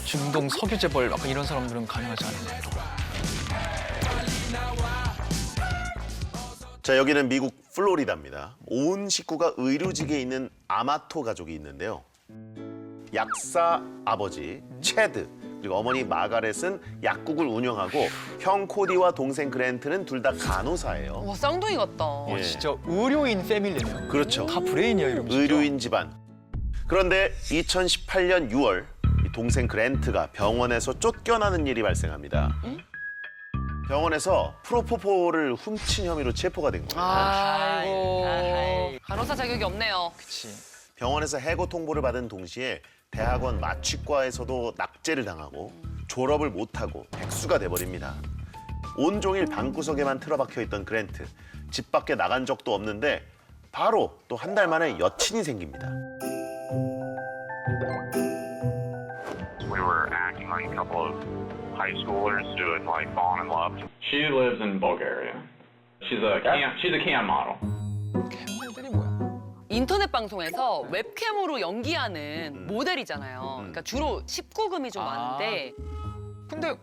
중동 석유 재벌 약간 이런 사람들은 가능하지 않나요? 자, 여기는 미국 플로리다입니다. 온 식구가 의료직에 있는 아마토 가족이 있는데요. 약사 아버지 체드 그리고 어머니 마가렛은 약국을 운영하고 형 코디와 동생 그랜트는 둘 다 간호사예요. 와, 쌍둥이 같다. 예. 진짜 의료인 패밀리네요. 그렇죠. 다 브레인이야 이러면. 진짜. 의료인 집안. 그런데 2018년 6월 이 동생 그랜트가 병원에서 쫓겨나는 일이 발생합니다. 병원에서 프로포폴을 훔친 혐의로 체포가 된 거예요. 아이고. 간호사 자격이 없네요. 그치. 병원에서 해고 통보를 받은 동시에 대학원 마취과에서도 낙제를 당하고 졸업을 못하고 백수가 돼버립니다. 온종일 방구석에만 틀어박혀 있던 그랜트. 집 밖에 나간 적도 없는데 바로 또 한 달 만에 여친이 생깁니다. We were acting like a couple of high schoolers who had like fallen in love. She lives in Bulgaria. She's a cam model. 모델이 뭐야? 인터넷 방송에서 웹캠으로 연기하는 모델이잖아요. 그러니까 주로 19금이 좀 많은데 근데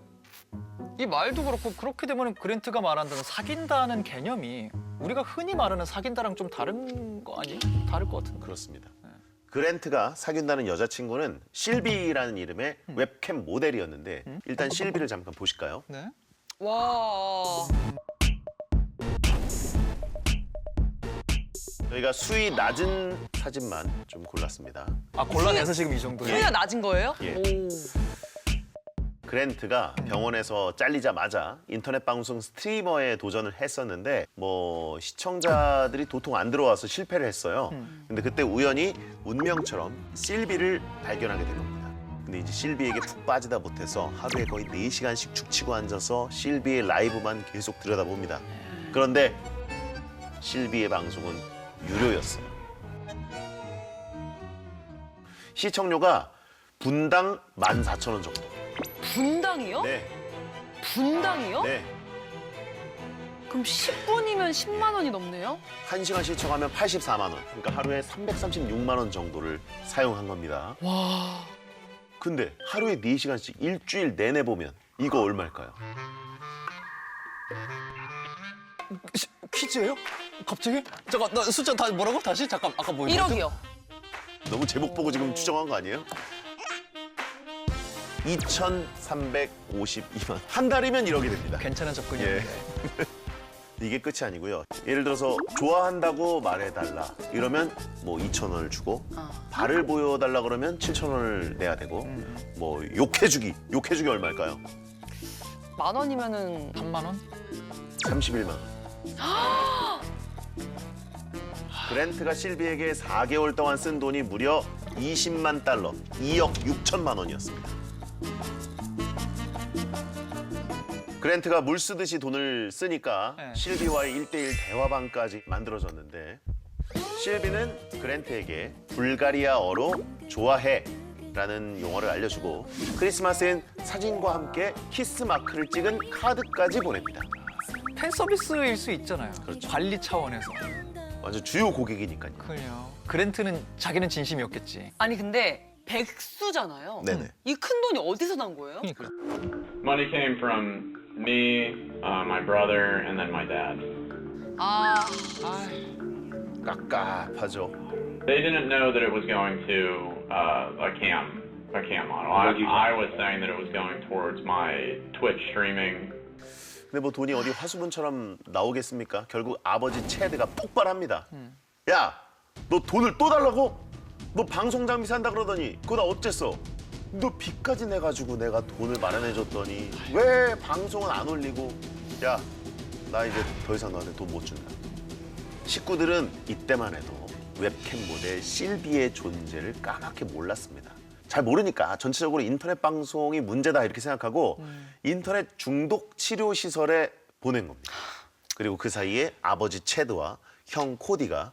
이 말도 그렇고 그렇게 되면 그랜트가 말한다는 사귄다는 개념이 우리가 흔히 말하는 사귄다랑 좀 다른 거 아니에요? 다를 것 같은데. 그렇습니다. 그랜트가 사귄다는 여자친구는 실비라는 이름의 웹캠 모델이었는데 일단 실비를 잠깐 보실까요? 네. 와. 저희가 수위 낮은 사진만 좀 골랐습니다. 아 골라내서 지금 이 정도예요? 수위가 낮은 거예요? 예. 오. 그랜트가 병원에서 잘리자마자 인터넷 방송 스트리머에 도전을 했었는데 뭐 시청자들이 도통 안 들어와서 실패를 했어요. 근데 그때 우연히 운명처럼 실비를 발견하게 된 겁니다. 근데 이제 실비에게 푹 빠지다 못해서 하루에 거의 4시간씩 죽치고 앉아서 실비의 라이브만 계속 들여다봅니다. 그런데 실비의 방송은 유료였어요. 시청료가 분당 14,000원 정도. 분당이요? 네, 분당이요? 네. 그럼 10분이면 10만 원이 넘네요? 1시간 시청하면 84만 원. 그러니까 하루에 336만 원 정도를 사용한 겁니다. 와. 근데 하루에 4시간씩 일주일 내내 보면 이거 얼마일까요? 퀴즈예요? 갑자기? 잠깐 나 숫자 다 뭐라고? 다시 잠깐 아까 뭐 1억이요. 너무 제목 보고 지금 추정한 거 아니에요? 2,352만. 한 달이면 1억이 됩니다. 괜찮은 접근이었는데. 이게 끝이 아니고요. 예를 들어서 좋아한다고 말해달라 이러면 뭐 2,000원을 주고 발을 보여달라 그러면 7,000원을 내야 되고 뭐 욕해주기 얼마일까요? 만 원이면은 3만 원? 31만 원. 그랜트가 실비에게 4개월 동안 쓴 돈이 무려 20만 달러, 2억 6천만 원이었습니다. 그랜트가 물 쓰듯이 돈을 쓰니까 네. 실비와의 1대1 대화방까지 만들어졌는데 실비는 그랜트에게 불가리아어로 좋아해 라는 용어를 알려주고 크리스마스엔 사진과 함께 키스 마크를 찍은 카드까지 보냅니다. 팬 서비스일 수 있잖아요. 그렇죠. 관리 차원에서. 완전 주요 고객이니까요. 그래요. 그랜트는 자기는 진심이었겠지. 아니 근데 백수잖아요. 네네. 이 큰 돈이 어디서 난 거예요? 그러니까. Money came from me, my brother, and then my dad. 아, 깝깝하죠. They didn't know that it was going to a cam model. I was saying that it was going towards my Twitch streaming. 근데 뭐 돈이 어디 화수분처럼 나오겠습니까? 결국 아버지 체드가 폭발합니다. 야, 너 돈을 또 달라고? 너 방송 장비 산다 그러더니 그거 나 어쨌어? 너 빚까지 내가지고 내가 돈을 마련해줬더니 왜 방송은 안 올리고? 야, 나 이제 더 이상 너한테 돈 못 준다. 식구들은 이때만 해도 웹캠 모델 실비의 존재를 까맣게 몰랐습니다. 잘 모르니까 전체적으로 인터넷 방송이 문제다 이렇게 생각하고 인터넷 중독 치료 시설에 보낸 겁니다. 그리고 그 사이에 아버지 체드와 형 코디가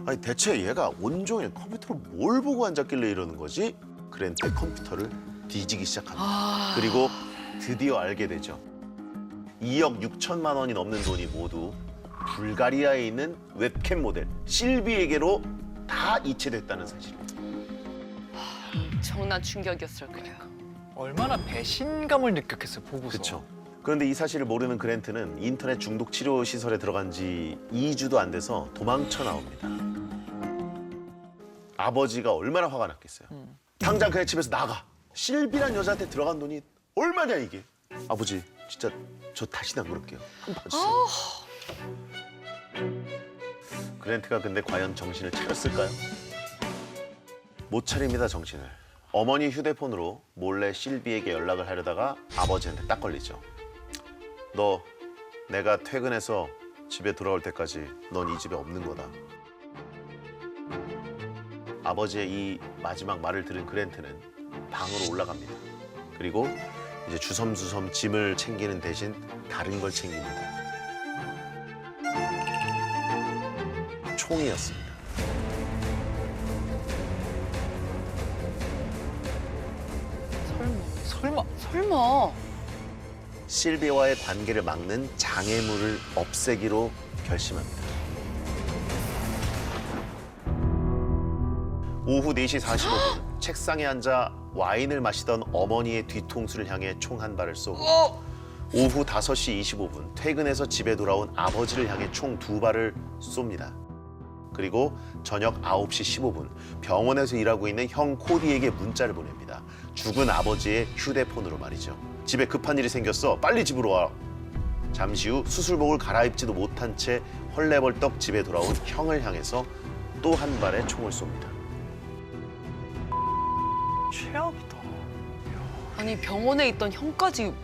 아니 대체 얘가 온종일 컴퓨터로 뭘 보고 앉았길래 이러는 거지? 그랜트의 컴퓨터를 뒤지기 시작합니다. 그리고 드디어 알게 되죠. 2억 6천만 원이 넘는 돈이 모두 불가리아에 있는 웹캠 모델 실비에게로 다 이체됐다는 사실입니다. 엄청난 충격이었을 거예요. 얼마나 배신감을 느꼈겠어요 보고서. 그렇죠. 그런데 이 사실을 모르는 그랜트는 인터넷 중독 치료 시설에 들어간 지 2주도 안 돼서 도망쳐 나옵니다. 아버지가 얼마나 화가 났겠어요. 당장 그냥 집에서 나가. 실비란 여자한테 들어간 돈이 얼마냐 이게. 아버지 진짜 저 다시는 안 그럴게요. 한번 봐주세요. 그랜트가 근데 과연 정신을 차렸을까요? 못 차립니다 정신을. 어머니 휴대폰으로 몰래 실비에게 연락을 하려다가 아버지한테 딱 걸리죠. 너 내가 퇴근해서 집에 돌아올 때까지 넌 이 집에 없는 거다. 아버지의 이 마지막 말을 들은 그랜트는 방으로 올라갑니다. 그리고 이제 주섬주섬 짐을 챙기는 대신 다른 걸 챙깁니다. 총이었습니다. 설마. 실비와의 관계를 막는 장애물을 없애기로 결심합니다. 오후 4시 45분 책상에 앉아 와인을 마시던 어머니의 뒤통수를 향해 총 한 발을 쏘고 오후 5시 25분 퇴근해서 집에 돌아온 아버지를 향해 총 2발을 쏩니다. 그리고 저녁 9시 15분 병원에서 일하고 있는 형 코디에게 문자를 보냅니다. 죽은 아버지의 휴대폰으로 말이죠. 집에 급한 일이 생겼어. 빨리 집으로 와. 잠시 후 수술복을 갈아입지도 못한 채 헐레벌떡 집에 돌아온 형을 향해서 또 한 발의 총을 쏩니다. 최악이다. 아니 병원에 있던 형까지.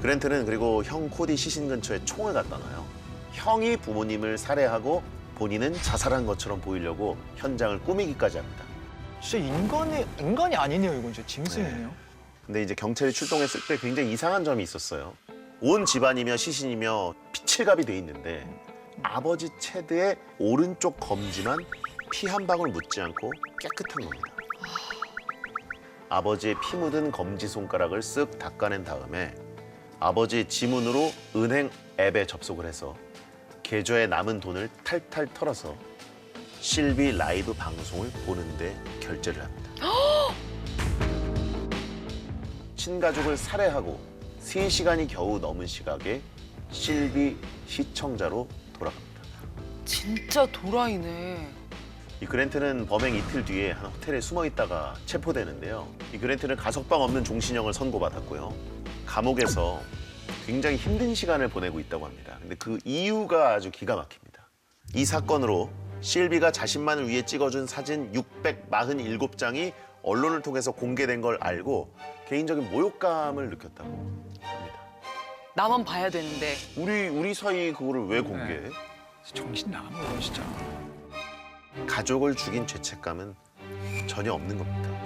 그랜트는 그리고 형 코디 시신 근처에 총을 갖다 놔요. 형이 부모님을 살해하고 본인은 자살한 것처럼 보이려고 현장을 꾸미기까지 합니다. 진짜 인간이 아니네요 이건 진짜 짐승이네요. 근데 이제 경찰이 출동했을 때 굉장히 이상한 점이 있었어요. 온 집안이며 시신이며 피칠갑이 돼 있는데 아버지 체드의 오른쪽 검지만 피 한 방울 묻지 않고 깨끗한 겁니다. 아버지의 피 묻은 검지 손가락을 쓱 닦아낸 다음에 아버지의 지문으로 은행 앱에 접속을 해서 계좌에 남은 돈을 탈탈 털어서 실비 라이브 방송을 보는데 결제를 합니다. 친가족을 살해하고 3시간이 겨우 넘은 시각에 실비 시청자로 돌아갑니다. 진짜 도라이네. 이 그랜트는 범행 이틀 뒤에 한 호텔에 숨어 있다가 체포되는데요. 이 그랜트는 가석방 없는 종신형을 선고받았고요. 감옥에서 굉장히 힘든 시간을 보내고 있다고 합니다. 근데 그 이유가 아주 기가 막힙니다. 이 사건으로 실비가 자신만을 위해 찍어준 사진 647장이 언론을 통해서 공개된 걸 알고 개인적인 모욕감을 느꼈다고 합니다. 나만 봐야 되는데. 우리 사이 그거를 왜 공개해? 네. 정신 나간 거예요 진짜. 가족을 죽인 죄책감은 전혀 없는 겁니다.